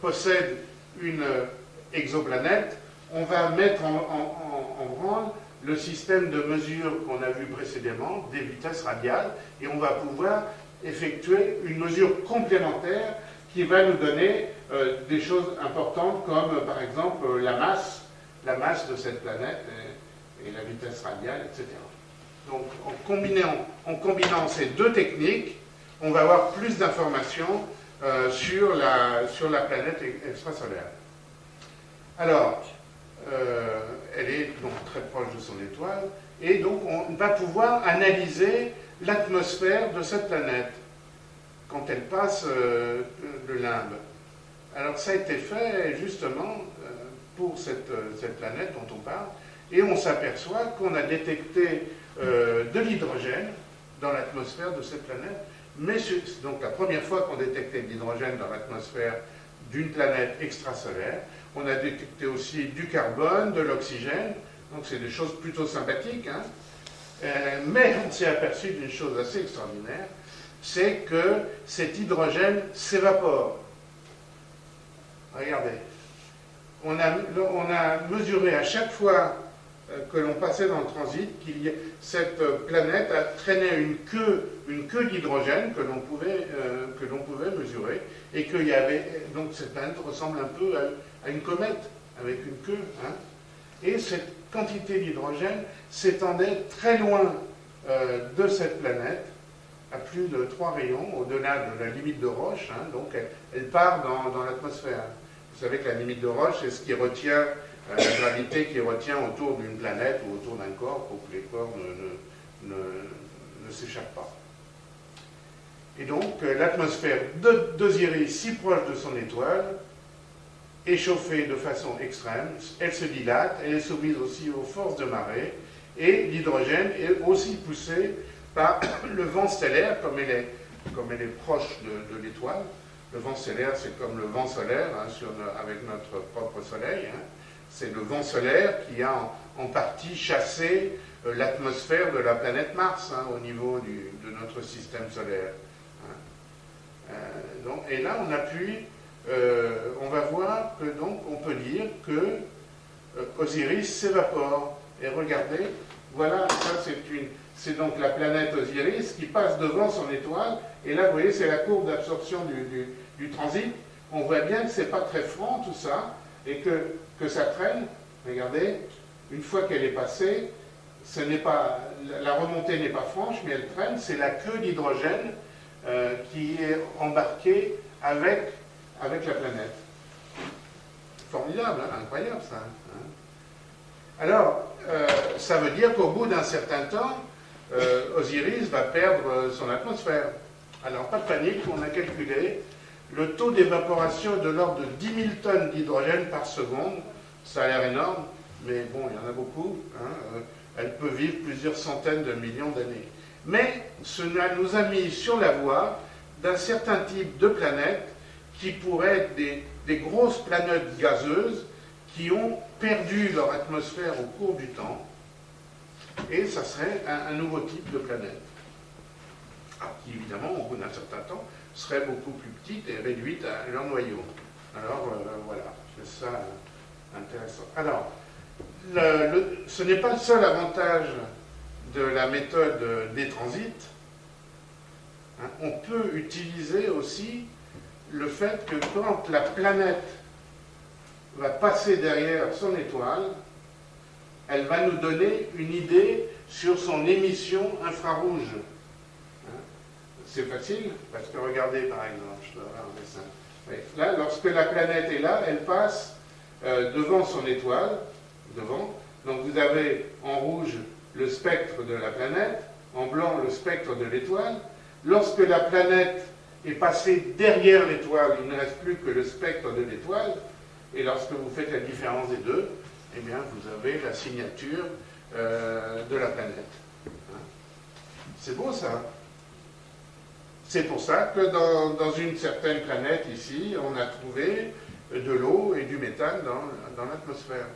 possède une exoplanète, on va mettre en branle le système de mesure qu'on a vu précédemment, des vitesses radiales, et on va pouvoir effectuer une mesure complémentaire qui va nous donner des choses importantes comme par exemple la masse de cette planète et la vitesse radiale, etc. Donc en combinant ces deux techniques, on va avoir plus d'informations sur la planète extrasolaire. Alors, elle est donc très proche de son étoile, et donc on va pouvoir analyser l'atmosphère de cette planète quand elle passe le limbe. Alors ça a été fait justement pour cette planète dont on parle, et on s'aperçoit qu'on a détecté de l'hydrogène dans l'atmosphère de cette planète, mais c'est donc la première fois qu'on détectait de l'hydrogène dans l'atmosphère d'une planète extrasolaire. On a détecté aussi du carbone, de l'oxygène, donc c'est des choses plutôt sympathiques, hein. Mais on s'est aperçu d'une chose assez extraordinaire, c'est que cet hydrogène s'évapore. Regardez, on a mesuré à chaque fois que l'on passait dans le transit cette planète traînait une queue d'hydrogène que l'on pouvait mesurer, et qu'il y avait, donc cette planète ressemble un peu à une comète avec une queue, hein. Et cette quantité d'hydrogène s'étendait très loin de cette planète, à plus de 3 rayons, au-delà de la limite de Roche, hein. Donc elle part dans l'atmosphère. Vous savez que la limite de Roche, c'est ce qui retient la gravité qui retient autour d'une planète ou autour d'un corps pour que les corps ne s'échappent pas. Et donc l'atmosphère d'Osiris, si proche de son étoile, est chauffée de façon extrême, elle se dilate, elle est soumise aussi aux forces de marée, et l'hydrogène est aussi poussé par le vent stellaire, comme elle est proche de l'étoile. Le vent stellaire, c'est comme le vent solaire, hein, avec notre propre soleil, hein. C'est le vent solaire qui a en partie chassé l'atmosphère de la planète Mars, hein, au niveau de notre système solaire, hein. Et là, on va voir que donc on peut dire que Osiris s'évapore. Et regardez, voilà, ça c'est donc la planète Osiris qui passe devant son étoile. Et là, vous voyez, c'est la courbe d'absorption du transit. On voit bien que c'est pas très franc tout ça, et que ça traîne. Regardez, une fois qu'elle est passée, la remontée n'est pas franche, mais elle traîne. C'est la queue d'hydrogène qui est embarquée avec la planète. Formidable, hein, incroyable ça. Hein. Alors, ça veut dire qu'au bout d'un certain temps, Osiris va perdre son atmosphère. Alors, pas de panique, on a calculé. Le taux d'évaporation est de l'ordre de 10 000 tonnes d'hydrogène par seconde. Ça a l'air énorme, mais bon, il y en a beaucoup, hein. Elle peut vivre plusieurs centaines de millions d'années. Mais cela nous a mis sur la voie d'un certain type de planètes qui pourraient être des grosses planètes gazeuses qui ont perdu leur atmosphère au cours du temps, et ça serait un nouveau type de planète. Qui évidemment, au bout d'un certain temps, serait beaucoup plus petite et réduite à leur noyau. Alors voilà, c'est ça intéressant. Alors, ce n'est pas le seul avantage de la méthode des transits. Hein. On peut utiliser aussi le fait que quand la planète va passer derrière son étoile, elle va nous donner une idée sur son émission infrarouge. C'est facile, parce que regardez par exemple, je dois avoir un dessin. Oui. Là, lorsque la planète est là, elle passe devant son étoile, devant. Donc vous avez en rouge le spectre de la planète, en blanc le spectre de l'étoile. Lorsque la planète est passée derrière l'étoile, il ne reste plus que le spectre de l'étoile. Et lorsque vous faites la différence des deux, eh bien vous avez la signature de la planète. Hein. C'est beau ça. C'est pour ça que dans une certaine planète ici, on a trouvé de l'eau et du méthane dans l'atmosphère.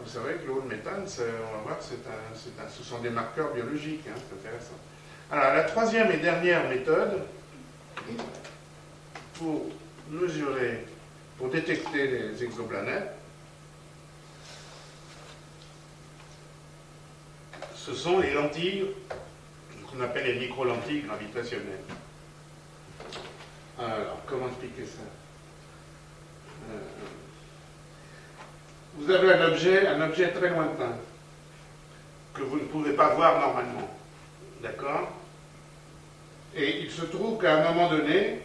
Vous savez que l'eau et le méthane, on va voir, ce sont des marqueurs biologiques, hein, c'est intéressant. Alors la troisième et dernière méthode pour mesurer pour détecter les exoplanètes, ce sont les lentilles qu'on appelle les micro-lentilles gravitationnelles. Alors, comment expliquer ça? Vous avez un objet très lointain que vous ne pouvez pas voir normalement. D'accord? Et il se trouve qu'à un moment donné,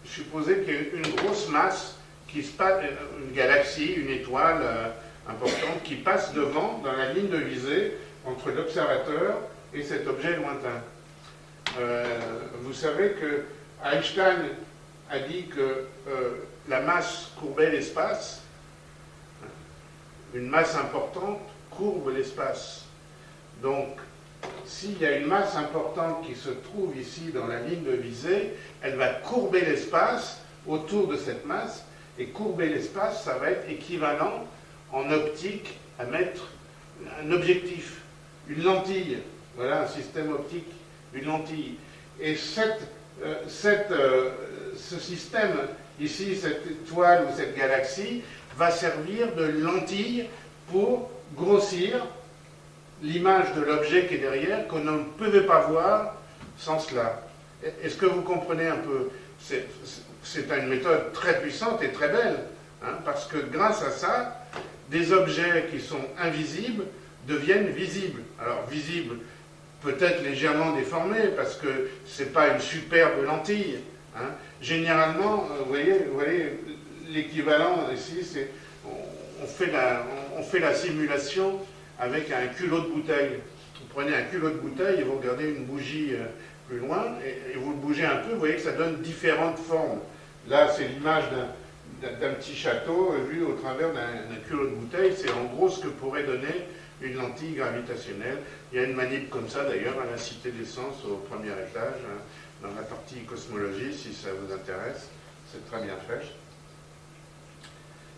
supposez qu'il y ait une grosse masse qui se passe, une galaxie, une étoile importante qui passe devant, dans la ligne de visée, entre l'observateur et cet objet lointain. Vous savez que Einstein a dit que la masse courbait l'espace. Une masse importante courbe l'espace. Donc, s'il y a une masse importante qui se trouve ici dans la ligne de visée, elle va courber l'espace autour de cette masse, et courber l'espace, ça va être équivalent en optique à mettre un objectif, une lentille. Voilà un système optique, une lentille. Et ce système, ici, cette étoile ou cette galaxie, va servir de lentille pour grossir l'image de l'objet qui est derrière, qu'on ne pouvait pas voir sans cela. Est-ce que vous comprenez un peu? C'est une méthode très puissante et très belle, hein, parce que grâce à ça, des objets qui sont invisibles deviennent visibles. Alors, visibles, peut-être légèrement déformés, parce que ce n'est pas une superbe lentille. Hein. Généralement, vous voyez l'équivalent ici, c'est on fait la simulation avec un culot de bouteille. Vous prenez un culot de bouteille et vous regardez une bougie plus loin, et vous le bougez un peu, vous voyez que ça donne différentes formes. Là, c'est l'image d'un petit château vu au travers d'un culot de bouteille. C'est en gros ce que pourrait donner une lentille gravitationnelle. Il y a une manip comme ça d'ailleurs à la Cité des Sciences au premier étage, hein, dans la partie cosmologie, si ça vous intéresse. C'est très bien fait.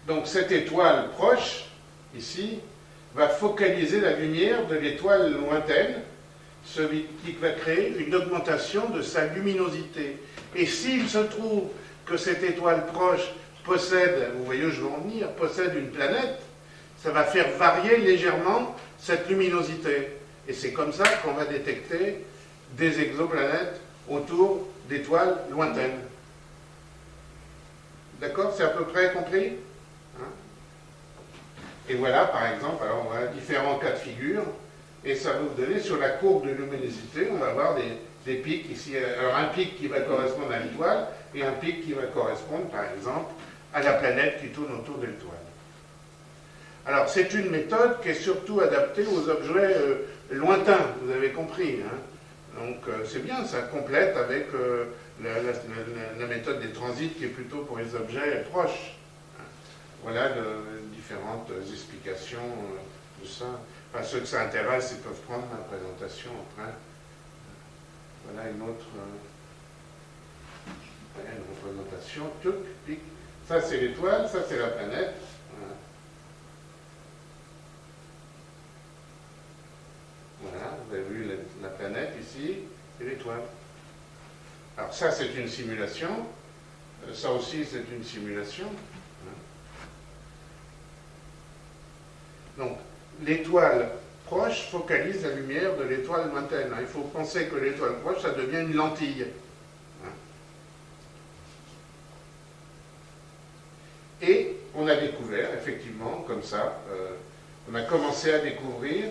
Donc cette étoile proche, ici, va focaliser la lumière de l'étoile lointaine, ce qui va créer une augmentation de sa luminosité. Et s'il se trouve que cette étoile proche possède, vous voyez où je veux en venir, possède une planète, ça va faire varier légèrement cette luminosité. Et c'est comme ça qu'on va détecter des exoplanètes autour d'étoiles lointaines. D'accord? C'est à peu près compris? Hein? Et voilà, par exemple, alors on a différents cas de figure, et ça va vous donner sur la courbe de luminosité, on va avoir des pics ici. Alors un pic qui va correspondre à l'étoile, et un pic qui va correspondre, par exemple, à la planète qui tourne autour de l'étoile. Alors c'est une méthode qui est surtout adaptée aux objets lointains, vous avez compris. Hein. Donc c'est bien, ça complète avec la méthode des transits qui est plutôt pour les objets proches. Voilà différentes explications de ça. Enfin, ceux que ça intéresse, ils peuvent prendre ma présentation après. Voilà une autre une représentation. Ça c'est l'étoile, ça c'est la planète. Voilà, vous avez vu la planète ici, et l'étoile. Alors ça c'est une simulation, ça aussi c'est une simulation. Donc l'étoile proche focalise la lumière de l'étoile lointaine. Il faut penser que l'étoile proche, ça devient une lentille. Et on a découvert, effectivement, comme ça, on a commencé à découvrir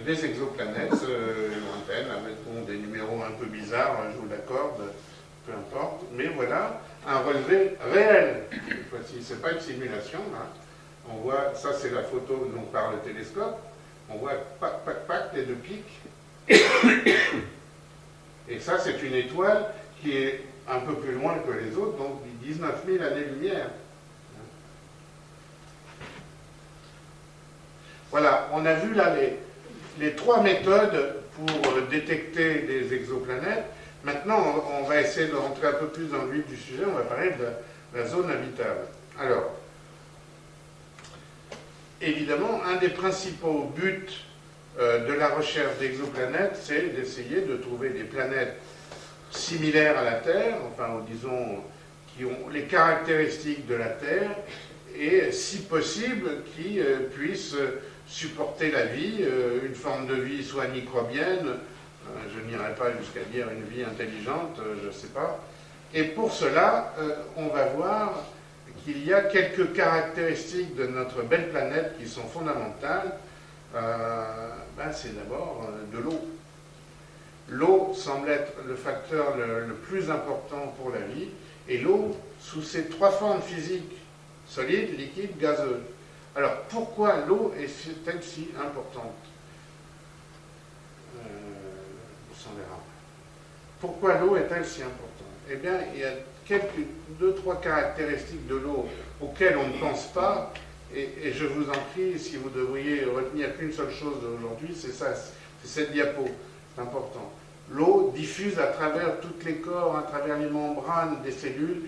des exoplanètes lointaines, avec des numéros un peu bizarres, je vous l'accorde, peu importe, mais voilà, un relevé réel. Cette fois-ci, ce n'est pas une simulation, là. On voit, ça c'est la photo donc par le télescope, on voit pac, pac, pac, les deux pics. Et ça c'est une étoile qui est un peu plus loin que les autres, donc 19 000 années-lumière. Voilà, on a vu là les trois méthodes pour détecter des exoplanètes. Maintenant, on va essayer de rentrer un peu plus dans le vif du sujet, on va parler de la zone habitable. Alors, évidemment, un des principaux buts de la recherche d'exoplanètes, c'est d'essayer de trouver des planètes similaires à la Terre, enfin, disons, qui ont les caractéristiques de la Terre et, si possible, qui puissent supporter la vie, une forme de vie soit microbienne, je n'irai pas jusqu'à dire une vie intelligente, je ne sais pas. Et pour cela, on va voir qu'il y a quelques caractéristiques de notre belle planète qui sont fondamentales. C'est d'abord de l'eau. L'eau semble être le facteur le plus important pour la vie, et l'eau sous ses trois formes physiques, solide, liquide, gazeuse. Alors, pourquoi l'eau est-elle si importante? On s'en verra. Pourquoi l'eau est-elle si importante? Eh bien, il y a deux, trois caractéristiques de l'eau auxquelles on ne pense pas, et je vous en prie, si vous devriez retenir qu'une seule chose d'aujourd'hui, c'est ça, c'est cette diapo, c'est important. L'eau diffuse à travers tous les corps, à travers les membranes des cellules,